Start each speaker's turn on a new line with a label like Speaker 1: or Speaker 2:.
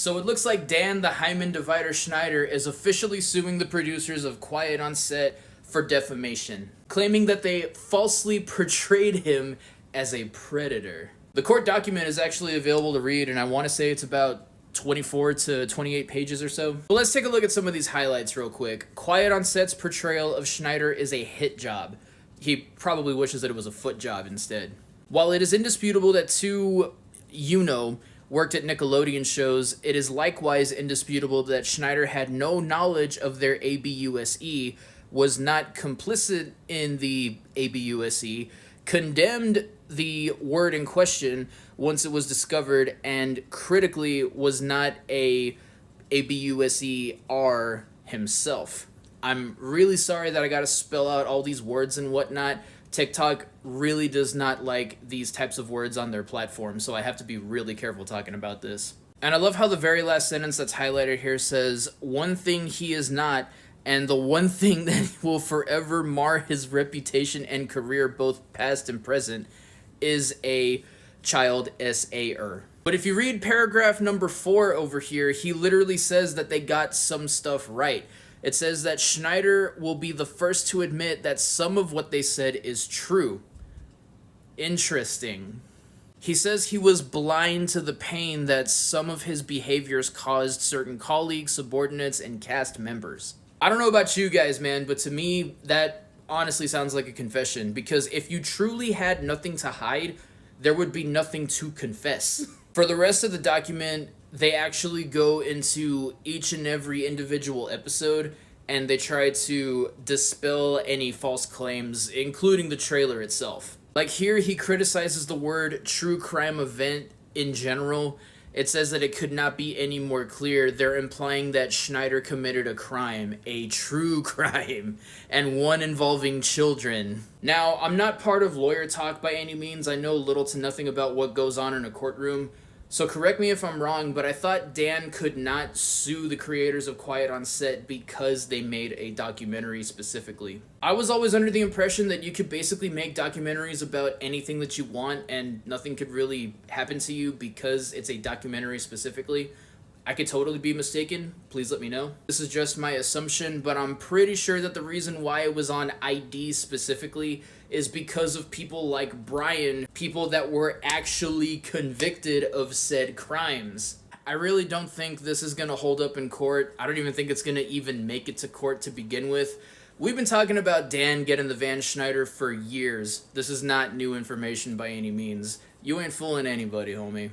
Speaker 1: So it looks like Dan the Hyman Divider Schneider is officially suing the producers of Quiet on Set for defamation, claiming that they falsely portrayed him as a predator. The court document is actually available to read, and I want to say it's about 24 to 28 pages or so. But let's take a look at some of these highlights real quick. Quiet on Set's portrayal of Schneider is a hit job. He probably wishes that it was a foot job instead. While it is indisputable that two, worked at Nickelodeon shows, it is likewise indisputable that Schneider had no knowledge of their ABUSE, was not complicit in the ABUSE, condemned the word in question once it was discovered, and critically was not a ABUSER himself. I'm really sorry that I gotta spell out all these words and whatnot. TikTok really does not like these types of words on their platform, so I have to be really careful talking about this. And I love how the very last sentence that's highlighted here says, "One thing he is not, and the one thing that will forever mar his reputation and career, both past and present, is a child SAer." But if you read paragraph number 4 over here, he literally says that they got some stuff right. It says that Schneider will be the first to admit that some of what they said is true. Interesting. He says he was blind to the pain that some of his behaviors caused certain colleagues, subordinates, and cast members. I don't know about you guys, man, but to me, that honestly sounds like a confession, because if you truly had nothing to hide, there would be nothing to confess. For the rest of the document, they actually go into each and every individual episode, and they try to dispel any false claims, including the trailer itself. Like here, he criticizes the word true crime event in general. It says that it could not be any more clear. They're implying that Schneider committed a crime, a true crime, and one involving children. Now, I'm not part of lawyer talk by any means. I know little to nothing about what goes on in a courtroom. So correct me if I'm wrong, but I thought Dan could not sue the creators of Quiet on Set because they made a documentary specifically. I was always under the impression that you could basically make documentaries about anything that you want and nothing could really happen to you because it's a documentary specifically. I could totally be mistaken. Please let me know. This is just my assumption, but I'm pretty sure that the reason why it was on ID specifically is because of people like Brian, people that were actually convicted of said crimes. I really don't think this is going to hold up in court. I don't even think it's going to even make it to court to begin with. We've been talking about Dan getting the Van Schneider for years. This is not new information by any means. You ain't fooling anybody, homie.